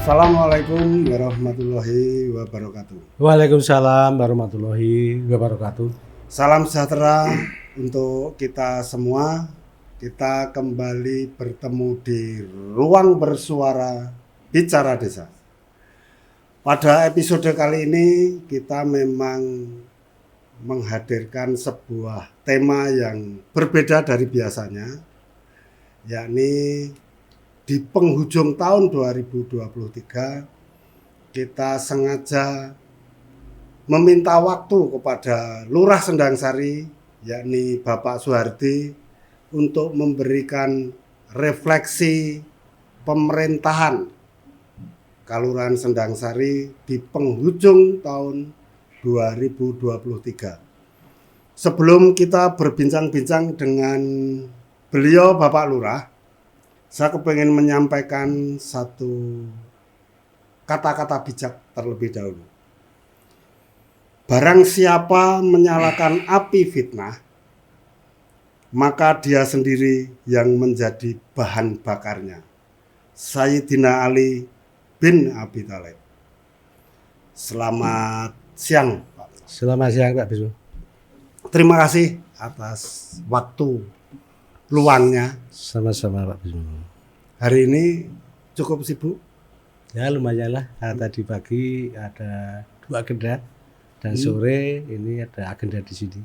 Assalamualaikum warahmatullahi wabarakatuh. Waalaikumsalam warahmatullahi wabarakatuh. Salam sejahtera untuk kita semua. Kita kembali bertemu di Ruang Bersuara Bicara Desa. Pada episode kali ini kita memang menghadirkan sebuah tema yang berbeda dari biasanya, yakni di penghujung tahun 2023 kita sengaja meminta waktu kepada Lurah Sendangsari, yakni Bapak Suhardi, untuk memberikan refleksi pemerintahan Kelurahan Sendangsari di penghujung tahun 2023. Sebelum kita berbincang-bincang dengan beliau Bapak Lurah, saya kepengen menyampaikan satu kata-kata bijak terlebih dahulu. Barang siapa menyalakan api fitnah, maka dia sendiri yang menjadi bahan bakarnya. Sayyidina Ali bin Abi Thalib. Selamat siang, Pak. Selamat siang, Pak Bismo. Terima kasih atas waktu luangnya. Sama-sama, Pak Bismo. Hari ini cukup sibuk? Ya lumayan lah. Tadi pagi ada 2 agenda dan sore ini ada agenda di sini.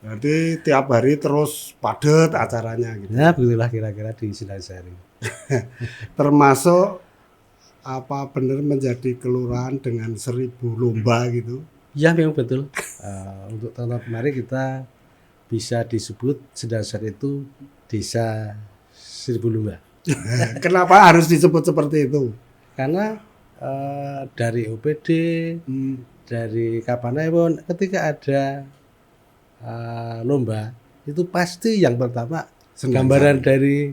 Berarti tiap hari terus padat acaranya gitu. Ya begitulah kira-kira di Sendangsari. Termasuk apa benar menjadi kelurahan dengan 1000 lomba gitu? Ya memang betul. Untuk tahun kemarin kita bisa disebut Sendangsari itu desa 1000 lomba. Kenapa harus disebut seperti itu? Karena dari OPD, dari kapanpun ketika ada lomba itu pasti yang pertama Sendangsari. Gambaran dari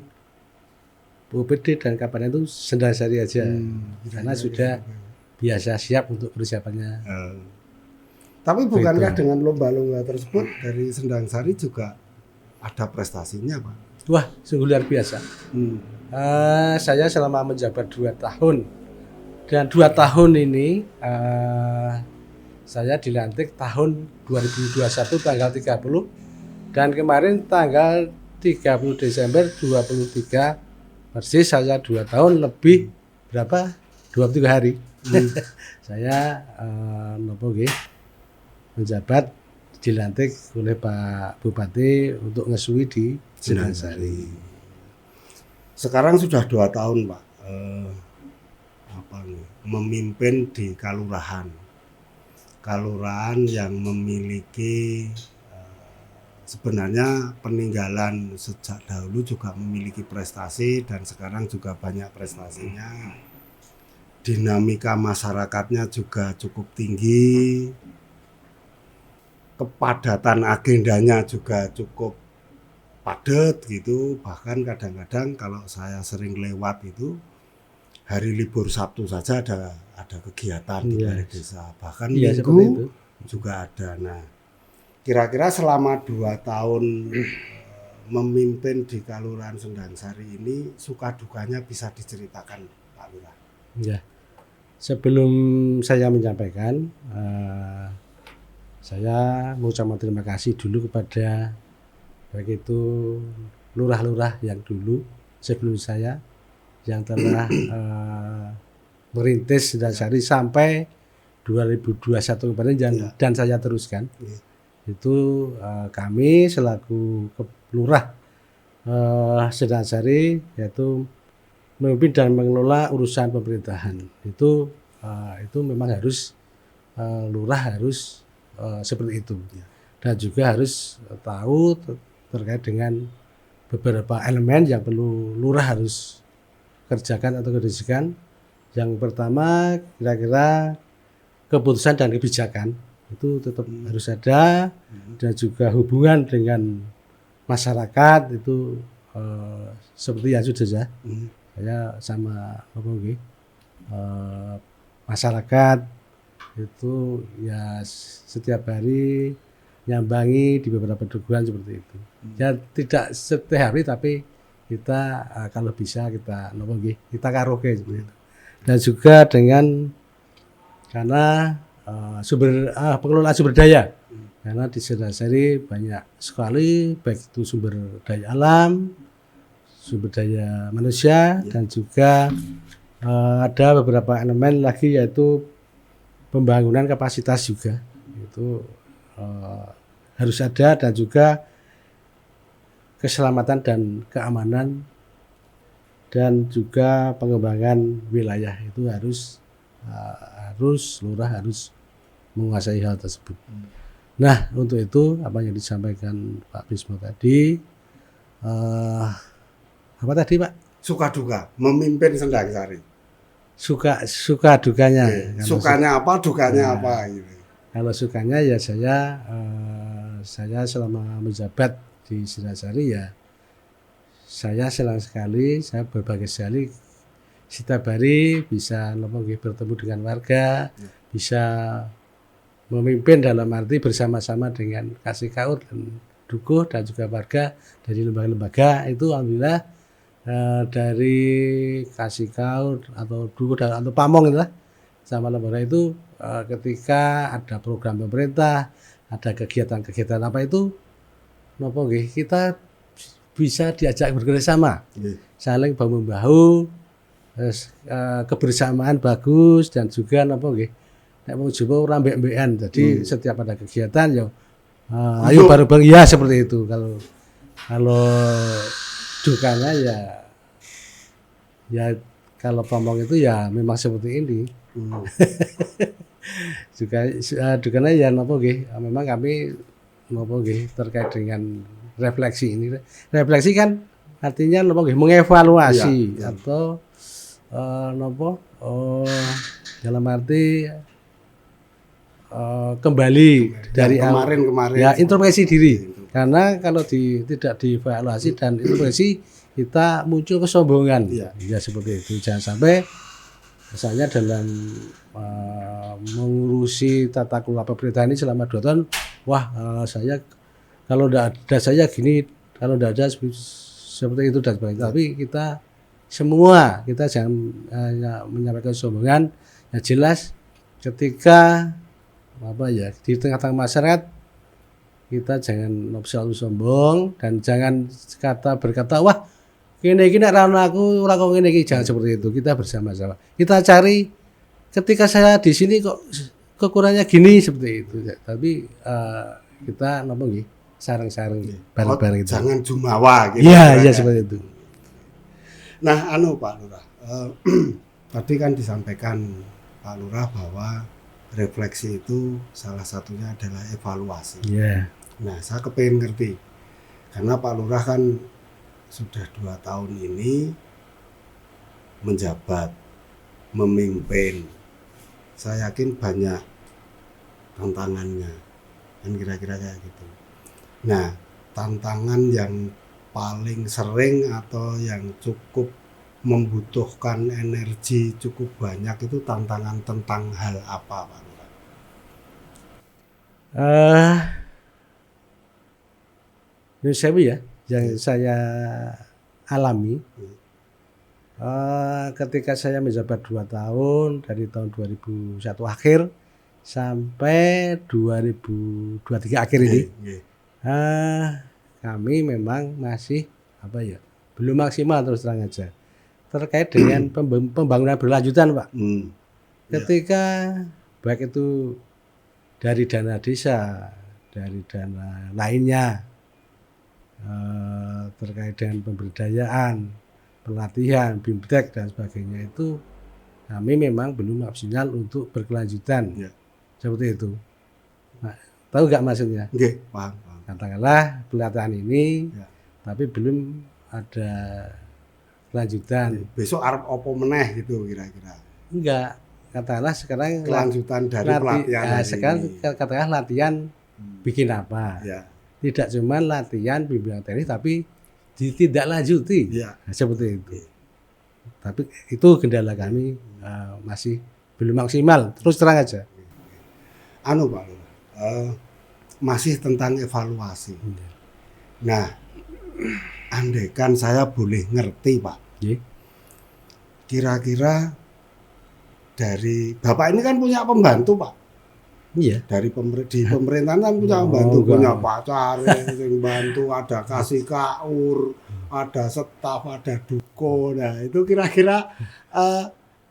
OPD dan kapan itu Sendangsari aja, karena sudah biasa siap untuk persiapannya. Tapi bukankah dengan lomba-lomba tersebut dari Sendangsari juga ada prestasinya, Pak? Wah, sungguh luar biasa. Saya selama menjabat 2 tahun dan 2 tahun ini saya dilantik tahun 2021 tanggal 30 dan kemarin tanggal 30 Desember 2023 persis saya 2 tahun lebih berapa? 23 hari. Saya menjabat dilantik oleh Pak Bupati untuk ngesui di Sendangsari. Sekarang sudah 2 tahun, Pak, memimpin di Kalurahan yang memiliki sebenarnya peninggalan sejak dahulu juga memiliki prestasi dan sekarang juga banyak prestasinya. Dinamika masyarakatnya juga cukup tinggi. Kepadatan agendanya juga cukup padat gitu, bahkan kadang-kadang kalau saya sering lewat itu hari libur Sabtu saja ada kegiatan di balai desa, bahkan minggu juga ada. Nah, kira-kira selama 2 tahun memimpin di Kelurahan Sendangsari ini suka dukanya bisa diceritakan, Pak Lurah? Ya, sebelum saya menyampaikan, saya mengucapkan terima kasih dulu kepada baik itu lurah-lurah yang dulu sebelum saya yang telah merintis Sendangsari sampai 2021 kemarin dan saya teruskan. Itu kami selaku lurah Sendangsari yaitu memimpin dan mengelola urusan pemerintahan. Itu memang harus lurah harus seperti itu. Dan juga harus tahu terkait dengan beberapa elemen yang perlu lurah harus kerjakan atau kondisikan. Yang pertama kira-kira keputusan dan kebijakan itu tetap harus ada, dan juga hubungan dengan masyarakat itu seperti yang sudah saya sama masyarakat itu ya setiap hari nyambangi di beberapa dukuhan seperti itu. Ya tidak setiap hari tapi kita kalau bisa kita kita karaoke seperti itu. dan juga karena pengelolaan sumber daya. Karena di Sirnasari banyak sekali baik itu sumber daya alam, sumber daya manusia, dan juga ada beberapa elemen lagi yaitu pembangunan kapasitas juga. Itu harus ada, dan juga keselamatan dan keamanan dan juga pengembangan wilayah itu harus lurah harus menguasai hal tersebut. Nah, untuk itu apa yang disampaikan Pak Bismo tadi, apa tadi Pak? Suka duka memimpin Sendang Sari. Suka dukanya. Sukanya apa, dukanya apa gitu. Kalau sukanya ya saya selama menjabat di Sirnasari ya saya senang sekali, saya berbagai sekali setiap hari bisa bertemu dengan warga, bisa memimpin dalam arti bersama-sama dengan Kasih Kaur dan Dukuh dan juga warga dari lembaga-lembaga itu alhamdulillah dari Kasih Kaur atau Dukuh atau Pamong itulah sama lembaga itu ketika ada program pemerintah, ada kegiatan-kegiatan apa itu kita bisa diajak bekerjasama, saling bahu-membahu, kebersamaan bagus, dan juga nek mau coba rambek-mbekan. Jadi setiap ada kegiatan ya ayo bareng-bareng ya seperti itu. Kalau dukanya ya kalau Pamong itu ya memang seperti ini. Juga dukanya ya memang kami terkait dengan refleksi ini. Refleksi kan artinya mengevaluasi atau dalam arti kembali dari kemarin ya introspeksi diri. Karena kalau tidak dievaluasi dan introspeksi kita muncul kesombongan. Ya seperti itu. Jangan sampai misalnya dalam mengurusi tata kelola pemerintahan ini selama 2 tahun, saya kalau tidak ada saya gini, kalau tidak ada seperti itu dan sebagainya. Tapi kita jangan menyampaikan kesombongan. Ya jelas ketika di tengah-tengah masyarakat kita jangan selalu sombong dan jangan berkata wah gini aku ora kok ngene iki, jangan seperti itu. Kita bersama-sama kita cari ketika saya di sini kok kekurangannya gini seperti itu. Tapi kita sareng-sareng bareng-bareng itu. Jangan jumawa gitu. Iya seperti itu. Nah, Pak Lurah, tadi kan disampaikan Pak Lurah bahwa refleksi itu salah satunya adalah evaluasi. Nah, saya kepengen ngerti karena Pak Lurah kan sudah 2 tahun ini menjabat, memimpin. Saya yakin banyak tantangannya, kan kira-kira kayak gitu. Nah, tantangan yang paling sering atau yang cukup membutuhkan energi cukup banyak itu tantangan tentang hal apa, Pak Lurah? Yang saya alami ketika saya menjabat 2 tahun dari tahun 2001 akhir sampai 2023 akhir ini, kami memang masih belum maksimal terus terang aja terkait dengan pembangunan berlanjutan, Pak. Ketika baik itu dari dana desa, dari dana lainnya, terkait dengan pemberdayaan, pelatihan, BIMTEK dan sebagainya itu kami memang belum maksimal untuk berkelanjutan. Seperti itu. Nah, tahu nggak maksudnya? Paham. Katakanlah pelatihan ini, tapi belum ada kelanjutan. Besok arep opo meneh gitu kira-kira? Enggak. Katakanlah sekarang kelanjutan dari pelatihan sekarang ini. Katakanlah latihan bikin apa? Tidak cuma latihan bimbingan teknis, tapi ditindaklanjuti. Seperti itu. Tapi itu kendala kami masih belum maksimal. Terus terang aja. Pak Lurah, masih tentang evaluasi. Nah, andaikan saya boleh ngerti, Pak. Kira-kira dari Bapak ini kan punya pembantu, Pak. Iya. Dari di pemerintahan kan punya pembantu, enggak. punya pacar yang bantu, ada kasih kaur, ada staf, ada duko. Nah, itu kira-kira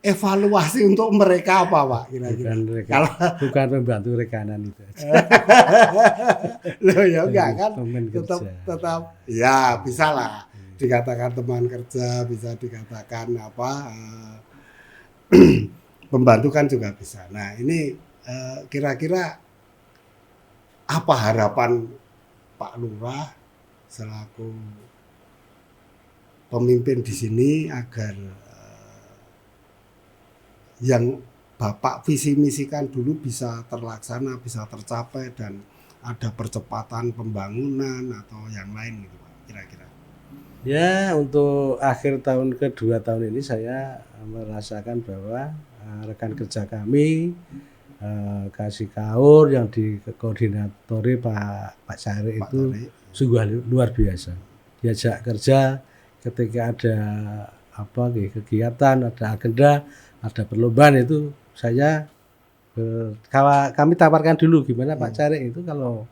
evaluasi untuk mereka apa, Pak? Kira-kira. Kalau Bukan pembantu rekanan itu aja. loh ya enggak kan, Teman kerja. tetap ya bisa lah dikatakan teman kerja, bisa dikatakan apa pembantu kan juga bisa. Nah, ini kira-kira apa harapan Pak Lurah selaku pemimpin di sini agar yang Bapak visi misikan dulu bisa terlaksana, bisa tercapai dan ada percepatan pembangunan atau yang lain gitu, Pak, kira-kira. Ya, untuk akhir tahun kedua tahun ini saya merasakan bahwa rekan kerja kami kasih kaur yang dikoordinatori Pak Sari itu sungguh luar biasa. Diajak kerja ketika ada kegiatan, ada agenda, ada perlombaan itu saya kami tawarkan dulu gimana Pak Cari itu, kalau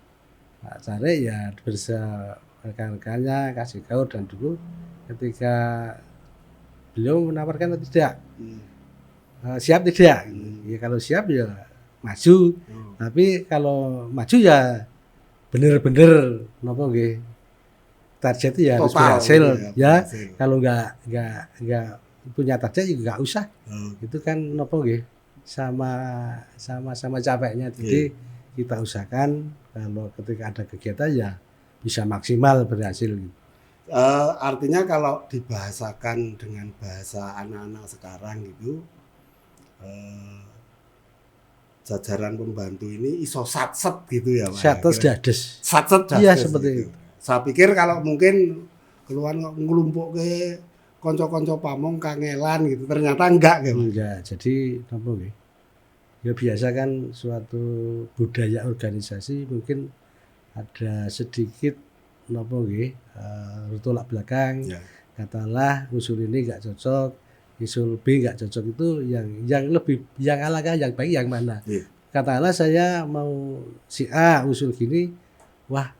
Pak Cari ya bersama rekan-rekannya kasih kaur, dan dulu ketika beliau menawarkan atau tidak, siap tidak, ya kalau siap ya maju, tapi kalau maju ya bener-bener nopo nggih target itu ya harus berhasil ya, kalau nggak punya target juga nggak usah, itu kan nopo nggih sama capeknya, jadi kita usahakan kalau ketika ada kegiatan ya bisa maksimal berhasil. Artinya kalau dibahasakan dengan bahasa anak-anak sekarang gitu, jajaran pembantu ini iso satset gitu ya, Pak. Satset dades. Satset dades. Iya seperti gitu. itu. Saya pikir kalau mungkin keluar ngelumpuk ke konco-konco pamong kangelan gitu, ternyata enggak gitu. Enggak, jadi apa nggih? Ya biasa kan suatu budaya organisasi mungkin ada sedikit napa nggih tolak belakang. Ya. Katakanlah usul ini enggak cocok, usul B enggak cocok, itu yang lebih, yang alangkah yang baik yang mana? Yeah. Katakanlah saya mau si A usul gini, wah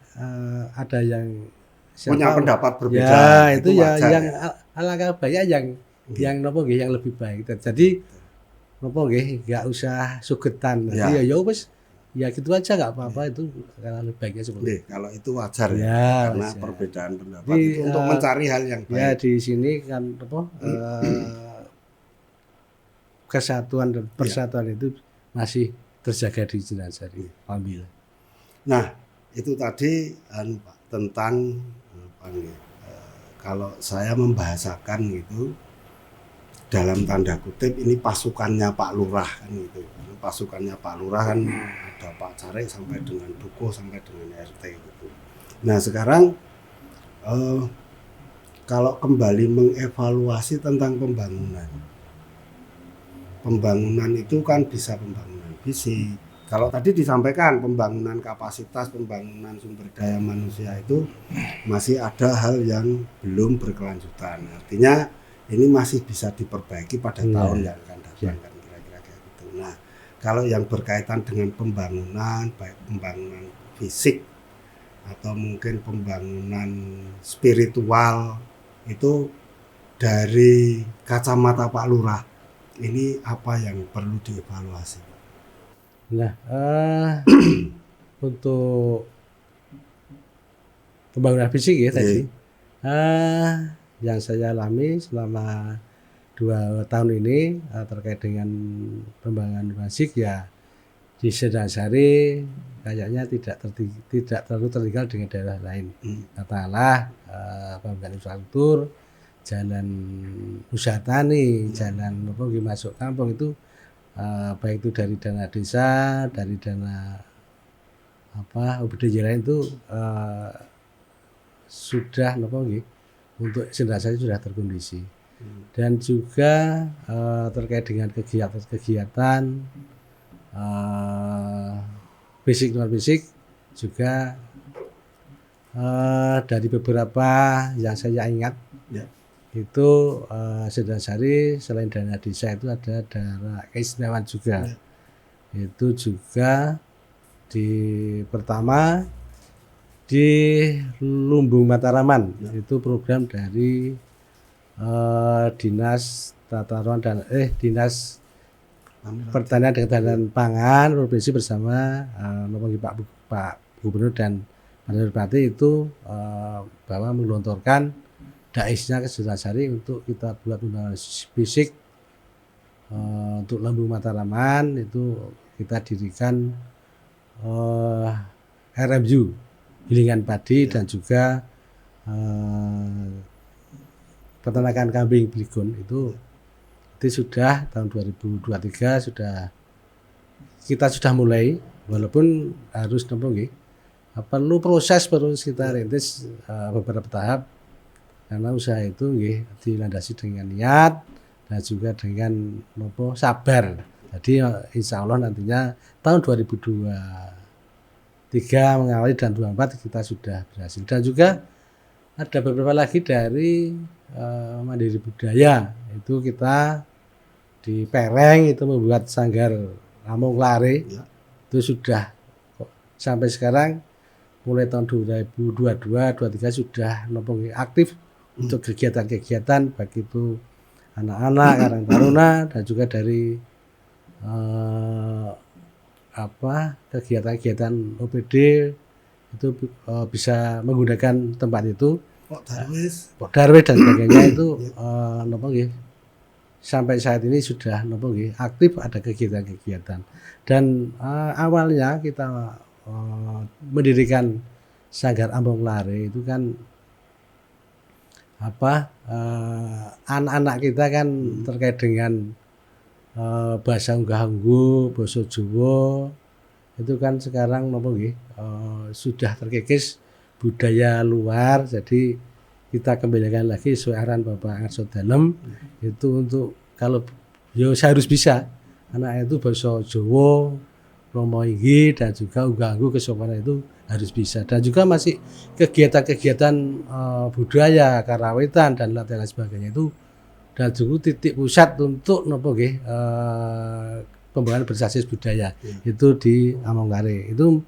ada yang punya pendapat berbeda. Ya, itu ya yang alangkah baik yang napa nggih yang lebih baik. Jadi napa nggih enggak usah sugetan. Jadi ya wis ya gitu aja enggak apa-apa, itu karena lebih baiknya seperti itu. Kalau itu wajar ya, karena wajar. Perbedaan pendapat itu untuk mencari hal yang baik. Ya di sini kan apa kesatuan dan persatuan itu masih terjaga di Jenazari. Alhamdulillah. Nah, itu tadi Pak tentang kalau saya membahasakan gitu dalam tanda kutip ini pasukannya Pak Lurah kan gitu. Pasukannya Pak Lurah kan ada Pak Cari sampai dengan Duko sampai dengan RT gitu. Nah sekarang kalau kembali mengevaluasi tentang pembangunan itu kan bisa pembangunan fisik. Kalau tadi disampaikan pembangunan kapasitas, pembangunan sumber daya manusia itu masih ada hal yang belum berkelanjutan. Artinya ini masih bisa diperbaiki pada tahun yang akan datang kan, kira-kira kayak gitu. Nah, kalau yang berkaitan dengan pembangunan, baik pembangunan fisik atau mungkin pembangunan spiritual, itu dari kacamata Pak Lurah, ini apa yang perlu dievaluasi? Nah, untuk pembangunan fisik ya tadi, yang saya alami selama 2 tahun ini terkait dengan pembangunan fisik ya di Jenazari kayaknya tidak terlalu tertinggal dengan daerah lain. Katakanlah pembangunan infrastruktur, jalan usaha tani, jalan masuk kampung itu. Baik itu dari dana desa, dari dana OBD lain itu sudah untuk Jenazari sudah terkondisi. Dan juga terkait dengan kegiatan fisik non fisik juga dari beberapa yang saya ingat itu Sindasari selain dana desa itu ada dana keistimewaan juga. Itu juga pertama di Lumbung Mataraman, itu program dari Dinas Tata Ruang dan Dinas Pertanian dan Ketahanan Pangan Provinsi bersama Pak Gubernur dan Pak Bupati itu bahwa menggelontorkan daisnya ke Sindasari untuk kita buat undangan fisik untuk Lumbung Mataraman. Itu kita dirikan RMU gilingan padi dan juga peternakan kambing Bligon itu sudah tahun 2023 kita sudah mulai, walaupun harus perlu proses, terus kita rintis beberapa tahap karena usaha itu dilandasi dengan niat dan juga dengan sabar. Jadi insya Allah nantinya tahun 2023 mengawali dan 2024 kita sudah berhasil. Dan juga ada beberapa lagi dari Mandiri Budaya, itu kita di Pereng itu membuat sanggar Among Lare. Itu sudah sampai sekarang mulai tahun 2022-2023 sudah aktif untuk kegiatan-kegiatan baik itu anak-anak, Karang Taruna dan juga dari kegiatan-kegiatan OPD itu bisa menggunakan tempat itu. Pok Darwis dan sebagainya itu sampai saat ini sudah aktif ada kegiatan-kegiatan. Dan awalnya kita mendirikan sanggar Among Lare itu kan anak-anak kita kan terkait dengan bahasa Unggah-Ungguh, basa Jawa itu kan sekarang sudah terkikis budaya luar. Jadi kita kembalikan lagi sesuai arahan Bapak Arso Dalem itu untuk kalau harus bisa anak itu bahasa Jawa, Romo Inggi dan juga Unggah-Ungguh kesopanan itu harus bisa. Dan juga masih kegiatan-kegiatan budaya, karawitan dan lain sebagainya itu dan juga titik pusat untuk pembangunan berbasis budaya itu di Among Lare itu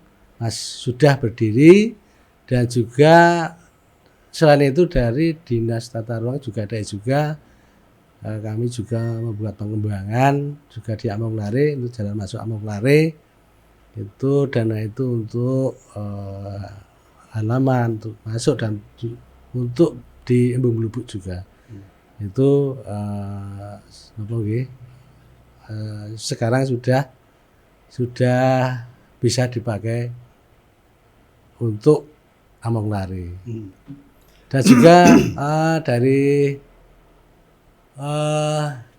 sudah berdiri. Dan juga selain itu dari Dinas Tata Ruang juga ada juga kami juga membuat pengembangan juga di Among Lare, itu jalan masuk Among Lare itu dana itu untuk halaman untuk masuk dan untuk di Embung Lubuk juga itu sekarang sudah bisa dipakai untuk Among Lare. Dan juga dari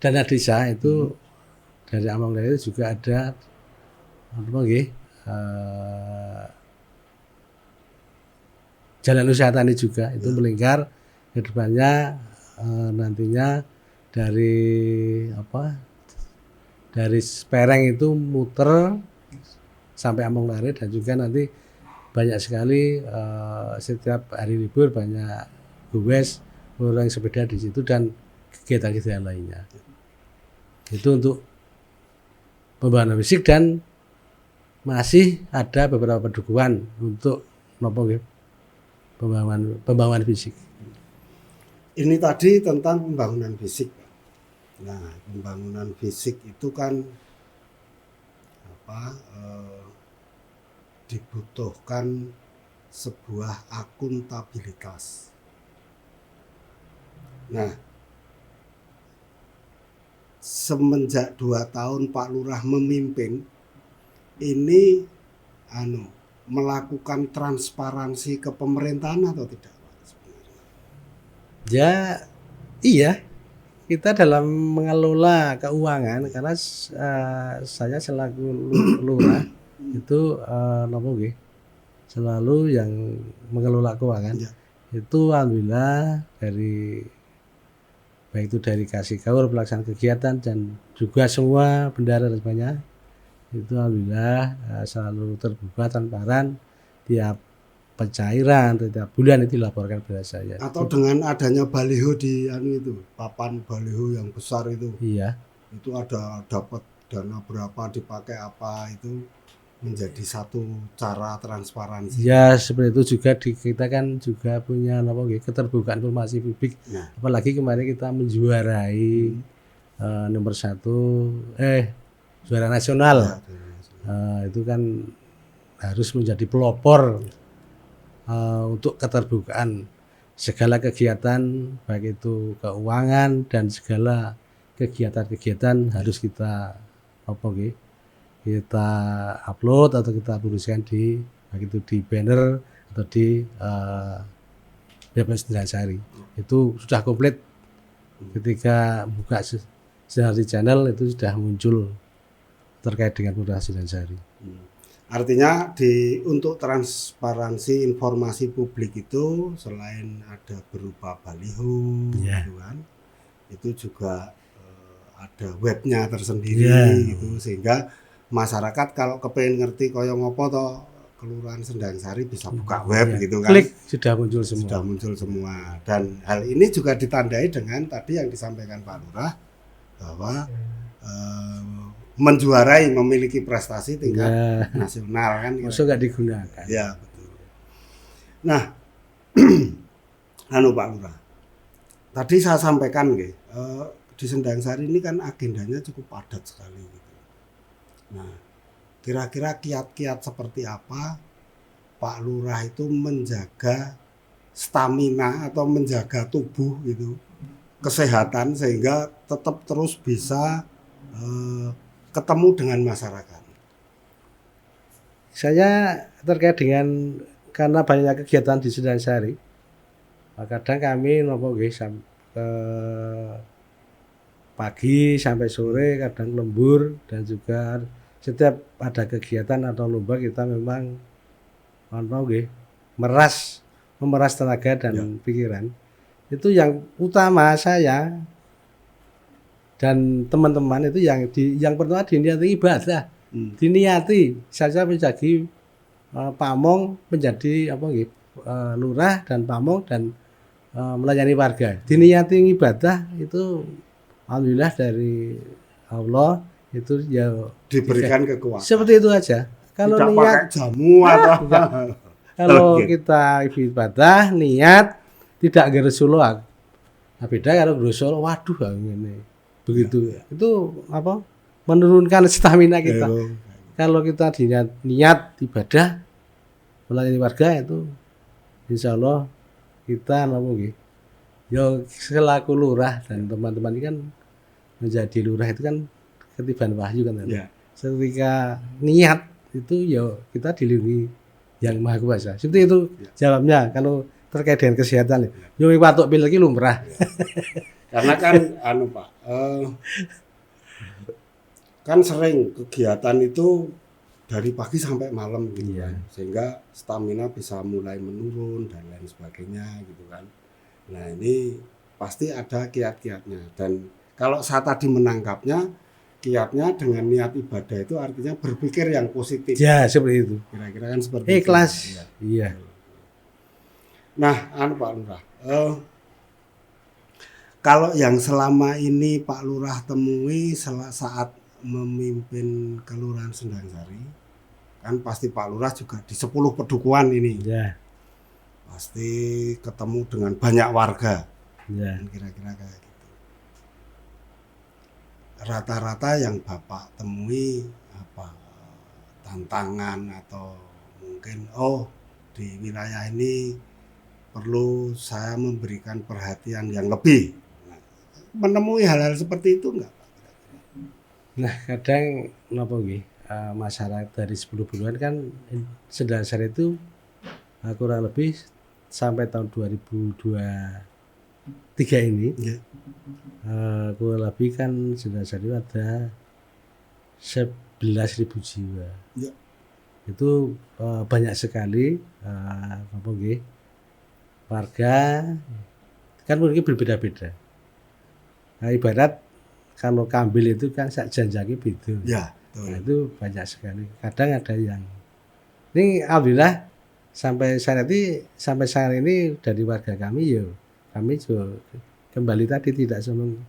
dana desa itu dari Among Lare itu juga ada jalan usaha tani juga itu melingkar ke depannya nantinya dari Pereng itu muter sampai Among Lare dan juga nanti banyak sekali setiap hari libur banyak gowes orang sepeda di situ dan kegiatan-kegiatan lainnya. Itu untuk pembangunan fisik dan masih ada beberapa dukungan untuk pembangunan fisik. Ini tadi tentang pembangunan fisik. Nah, pembangunan fisik itu kan dibutuhkan sebuah akuntabilitas. Nah, semenjak 2 tahun Pak Lurah memimpin, ini melakukan transparansi ke pemerintahan atau tidak? Ya, iya. Kita dalam mengelola keuangan karena saya selaku lurah itu selalu yang mengelola keuangan itu alhamdulillah dari baik itu dari kasih kaur pelaksanaan kegiatan dan juga semua bendara dan sebagainya itu alhamdulillah selalu terbuka transparan tiap dapat cairan tiap bulan itu dilaporkan kepada saya. Atau dengan adanya baliho di itu, papan baliho yang besar itu. Iya. Itu ada dapat dana berapa, dipakai apa, itu menjadi satu cara transparansi. Ya seperti itu juga kita kan juga punya keterbukaan informasi publik. Nah. Apalagi kemarin kita menjuarai nomor 1 juara nasional. Itu kan harus menjadi pelopor untuk keterbukaan segala kegiatan baik itu keuangan dan segala kegiatan-kegiatan harus kita kita upload atau kita tuliskan baik itu di banner atau di website Sindangsari. Itu sudah komplit. Ketika buka Sindangsari channel itu sudah muncul terkait dengan Kelurahan Sindangsari. Artinya untuk transparansi informasi publik itu selain ada berupa baliho, gitu kan, itu juga ada webnya tersendiri, gitu, sehingga masyarakat kalau kepengen ngerti koyo ngopo to Kelurahan Sindangsari bisa buka web, gitu kan. Klik sudah muncul semua. Dan hal ini juga ditandai dengan tadi yang disampaikan Pak Lurah bahwa menjuarai, memiliki prestasi tingkat nasional kan. Maksudnya nggak digunakan. Ya betul. Nah, Pak Lurah, tadi saya sampaikan di Sindangsari ini kan agendanya cukup padat sekali. Gitu. Nah, kira-kira kiat-kiat seperti apa Pak Lurah itu menjaga stamina atau menjaga tubuh gitu, kesehatan sehingga tetap terus bisa ketemu dengan masyarakat. Saya terkait dengan karena banyaknya kegiatan di Sindangsari, kadang kami pagi sampai sore, kadang lembur, dan juga setiap ada kegiatan atau lomba kita memang memeras tenaga dan pikiran. Itu yang utama saya dan teman-teman itu yang pertama diniati ibadah, diniati saya menjadi pamong, menjadi lurah dan pamong dan melayani warga. Diniati ibadah itu alhamdulillah dari Allah itu ya diberikan kekuatan. Seperti itu aja. Kalau tidak niat pakai jamu atau kalau kita ibadah niat tidak gerusulo. Nah, beda kalau gerusulo, waduh ini. Begitu itu menurunkan stamina kita. Kalau kita niat ibadah melayani warga itu insya Allah kita selaku lurah dan teman-teman ini kan menjadi lurah itu kan ketiban wahyu kan. Ketika niat itu kita dilindungi yang Maha Kuasa. Seperti itu jawabnya kalau terkait dengan kesehatan. Yo batuk pil iki lumrah. Karena kan Pak, kan sering kegiatan itu dari pagi sampai malam gitu kan, sehingga stamina bisa mulai menurun dan lain sebagainya gitu kan. Nah ini pasti ada kiat-kiatnya, dan kalau saya tadi menangkapnya kiatnya dengan niat ibadah itu artinya berpikir yang positif. Ya seperti itu. Kira-kira kan seperti ikhlas. Itu. Iya. Nah Pak Lurah, kalau yang selama ini Pak Lurah temui saat memimpin Kelurahan Sindangsari, kan pasti Pak Lurah juga di 10 pedukuhan ini. Pasti ketemu dengan banyak warga. Kira-kira kayak gitu. Rata-rata yang Bapak temui tantangan atau mungkin di wilayah ini perlu saya memberikan perhatian yang lebih. Menemui hal-hal seperti itu enggak? Nah kadang masyarakat dari 10 bulan kan Sindangsari itu kurang lebih sampai tahun 2023 ini kurang lebih kan Sindangsari ada 11.000 jiwa. Itu banyak sekali warga kan mungkin berbeda-beda. Nah, ibarat kalau kambil itu kan sak janjangi beda. Nah, itu banyak sekali. Kadang ada yang ini alhamdulillah sampai saat ini dari warga kami ya kami juga kembali tadi tidak senang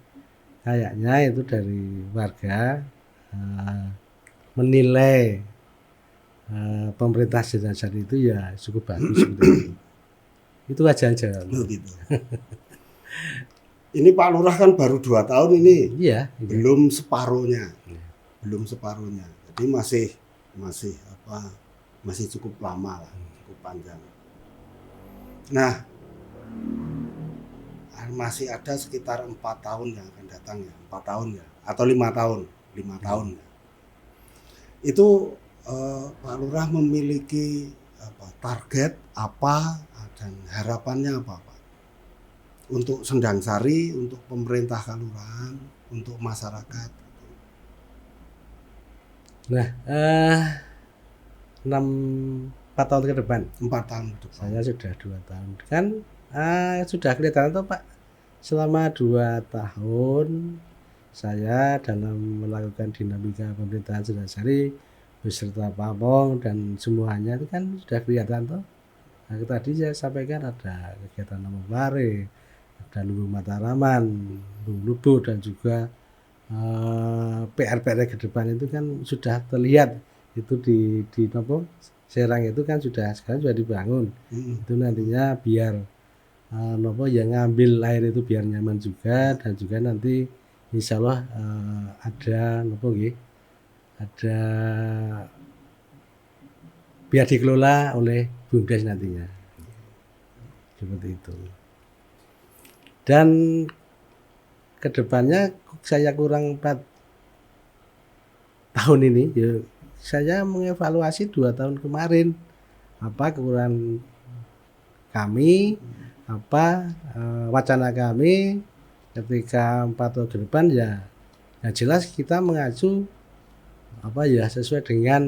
kayaknya itu dari warga menilai pemerintah Denpasar itu ya cukup bagus seperti itu. Itu aja. Oh, gitu. Ini Pak Lurah kan baru 2 tahun ini, Iya. belum separuhnya, jadi masih cukup lama lah, cukup panjang. Nah, masih ada sekitar 4 tahun yang akan datang ya, 4 tahun ya, atau 5 tahun ya. Itu Pak Lurah memiliki target apa dan harapannya apa Pak? Untuk Sendang Sari, untuk pemerintah kelurahan, untuk masyarakat. Nah, 4 tahun ke depan. 4 tahun ke depan. Saya sudah 2 tahun. Kan sudah kelihatan tuh Pak, selama 2 tahun saya dalam melakukan dinamika pemerintahan Sendang Sari beserta Pamong dan semuanya itu kan sudah kelihatan tuh. Nah, tadi saya sampaikan ada kegiatan Nomobare, ada Lumbung Mataraman, Lumbung Lubu, dan juga PR-PR ke depan itu kan sudah terlihat itu di Nopo Serang itu kan sekarang sudah dibangun. Itu nantinya biar Nopo yang ngambil air itu biar nyaman juga, dan juga nanti insya Allah ada Nopo ada biar dikelola oleh BUMDes nantinya seperti itu. Dan kedepannya saya kurang 4 tahun ini ya saya mengevaluasi 2 tahun kemarin apa kekurangan kami, apa wacana kami ketika 4 tahun ke depan ya jelas kita mengacu sesuai dengan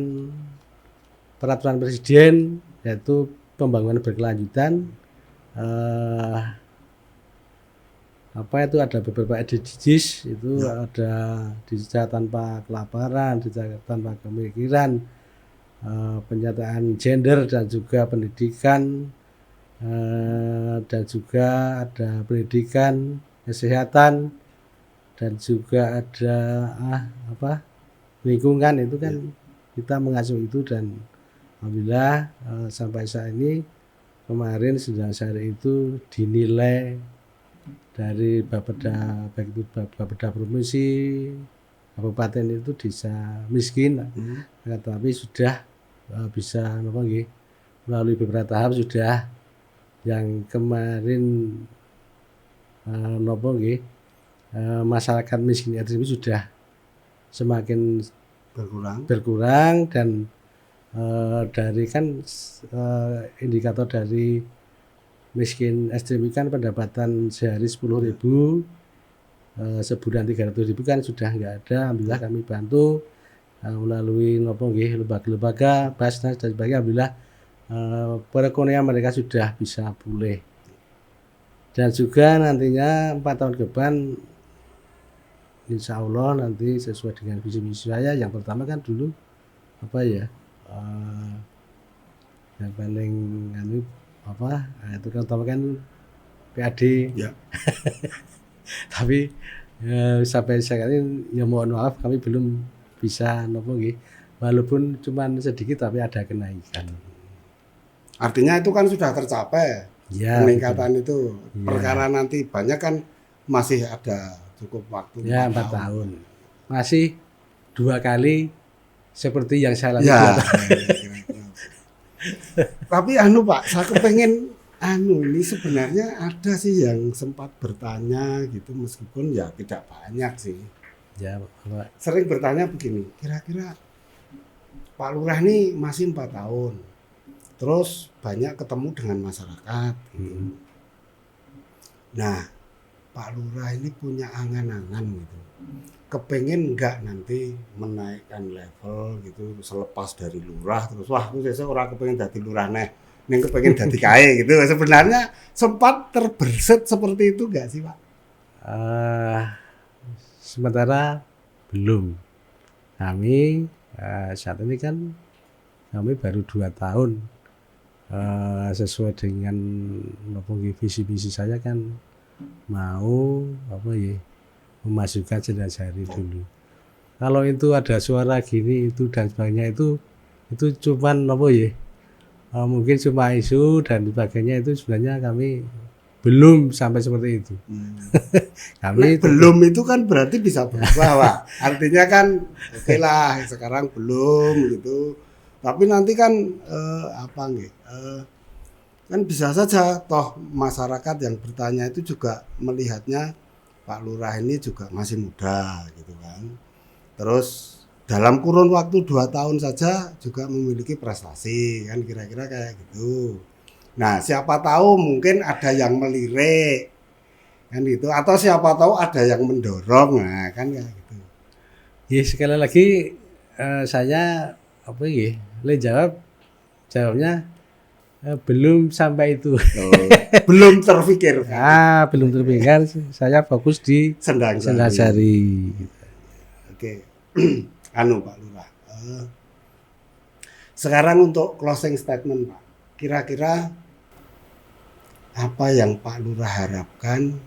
peraturan presiden, yaitu pembangunan berkelanjutan. Itu ada beberapa SDGs itu ada desa tanpa kelaparan, desa tanpa kemiskinan, penyataan gender dan juga pendidikan, dan juga ada pendidikan, kesehatan, dan juga ada lingkungan. Itu kan kita mengasuh itu, dan alhamdulillah sampai saat ini kemarin Sendang Sari itu dinilai dari Bapeda, baik itu Bapeda provinsi, kabupaten itu desa miskin, tapi sudah bisa melalui beberapa tahap sudah yang kemarin masyarakat miskin ekstrim sudah semakin berkurang dan dari kan indikator dari miskin ekstrim kan pendapatan sehari 10.000, sebulan 300.000 kan sudah nggak ada. Alhamdulillah kami bantu melalui lembaga-lembaga, Basnas dan sebagainya. Alhamdulillah perekonomian mereka sudah bisa pulih. Dan juga nantinya 4 tahun ke depan insya Allah nanti sesuai dengan visi misi saya, yang pertama kan dulu yang paling itu kan pertama kan PAD ya. Tapi sampai sekarang ini ya mohon maaf kami belum bisa walaupun cuma sedikit tapi ada kenaikan. Artinya itu kan sudah tercapai ya, peningkatan betul. Itu perkara nanti banyak kan masih ada cukup waktu ya 4 tahun. Masih 2 kali seperti yang saya lakukan. Tapi Pak, saya kepengen ini sebenarnya ada sih yang sempat bertanya gitu, meskipun ya tidak banyak sih. Ya, Pak. Sering bertanya begini, kira-kira Pak Lurah ini masih 4 tahun, terus banyak ketemu dengan masyarakat gitu. Nah, Pak Lurah ini punya angan-angan gitu, kepengen nggak nanti menaikkan level gitu selepas dari lurah, terus wah aku sesuk ora kepengen dadi lurah neh, ning kepengen dadi kae gitu. Sebenarnya sempat terbersit seperti itu nggak sih Pak? Sementara belum. Kami saat ini kan kami baru 2 tahun sesuai dengan visi-visi saya kan mau memasukkan Sendang-Sari dulu. Kalau itu ada suara gini itu dan sebagainya itu cuman mungkin cuma isu dan sebagainya, itu sebenarnya kami belum sampai seperti itu. Kami belum itu kan berarti bisa berubah, Pak. Artinya kan oke lah sekarang belum gitu. Tapi nanti kan kan bisa saja toh masyarakat yang bertanya itu juga melihatnya Pak Lurah ini juga masih muda gitu kan. Terus dalam kurun waktu 2 tahun saja juga memiliki prestasi kan, kira-kira kayak gitu. Nah, siapa tahu mungkin ada yang melirik kan gitu, atau siapa tahu ada yang mendorong, nah kan kayak gitu. Ya sekali lagi saya jawabnya belum sampai itu. Belum terpikir. Belum terpikir. Saya fokus di Sendang-Sari. Oke. Pak Lurah. Sekarang untuk closing statement, Pak. Kira-kira apa yang Pak Lurah harapkan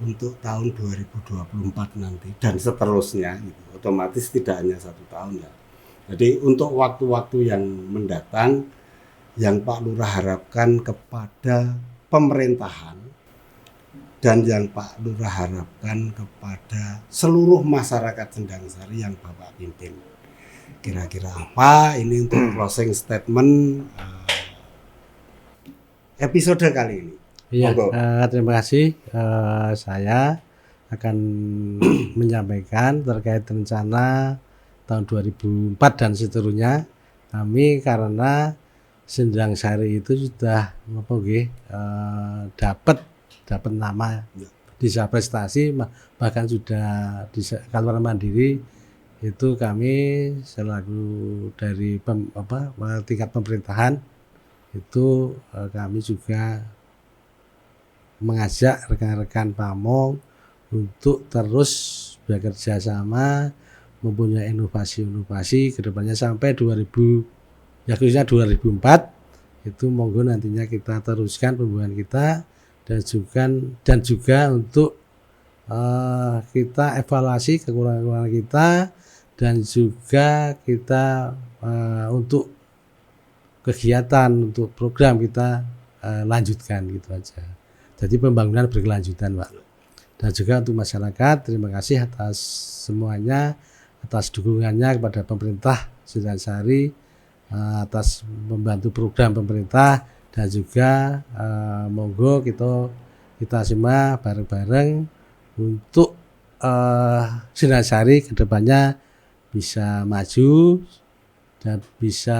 untuk tahun 2024 nanti dan seterusnya gitu. Otomatis tidak hanya 1 tahun ya. Jadi untuk waktu-waktu yang mendatang yang Pak Lurah harapkan kepada pemerintahan dan yang Pak Lurah harapkan kepada seluruh masyarakat Sendang-Sari yang Bapak pimpin. Kira-kira apa ini untuk closing statement episode kali ini? Iya, terima kasih. Saya akan menyampaikan terkait rencana tahun 2004 dan seterusnya. Kami karena Sendang-Sari itu sudah dapat nama desa prestasi, bahkan sudah di Kelurahan Mandiri itu kami selaku dari tingkat pemerintahan itu kami juga mengajak rekan-rekan Pamong untuk terus bekerja sama, mempunyai inovasi-inovasi ke depannya sampai khususnya 2004 itu monggo nantinya kita teruskan pembuahan kita dan juga untuk kita evaluasi kekurangan kita dan juga kita untuk kegiatan untuk program kita lanjutkan gitu aja. Jadi pembangunan berkelanjutan, Pak. Dan juga untuk masyarakat, terima kasih atas semuanya, atas dukungannya kepada pemerintah Sendang-Sari, atas membantu program pemerintah, dan juga monggo kita semua bareng-bareng untuk Sendang-Sari kedepannya bisa maju dan bisa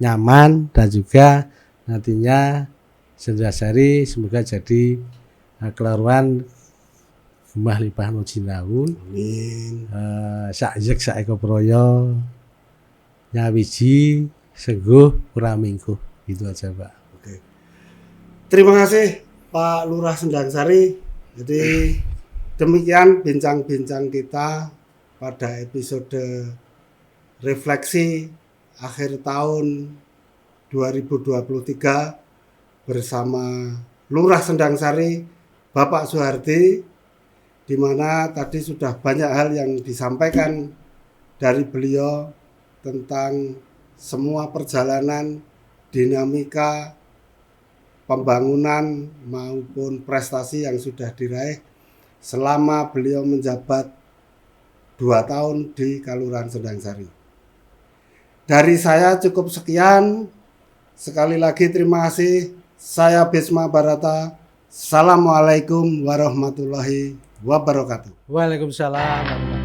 nyaman, dan juga nantinya Sendang-Sari semoga jadi kelauan Gemah Limpah Nojinawu. Amin. Sakjek saeko proyo nyawiji seguh kuramingkuh. Gitu aja, Pak. Oke. Terima kasih Pak Lurah Sendang-Sari. Jadi demikian bincang-bincang kita pada episode refleksi akhir tahun 2023 bersama Lurah Sendang-Sari Bapak Soehardi, di mana tadi sudah banyak hal yang disampaikan dari beliau tentang semua perjalanan, dinamika, pembangunan maupun prestasi yang sudah diraih selama beliau menjabat 2 tahun di Kelurahan Sendang-Sari. Dari saya cukup sekian. Sekali lagi terima kasih. Saya Bisma Barata. Assalamualaikum warahmatullahi wabarakatuh. Waalaikumsalam.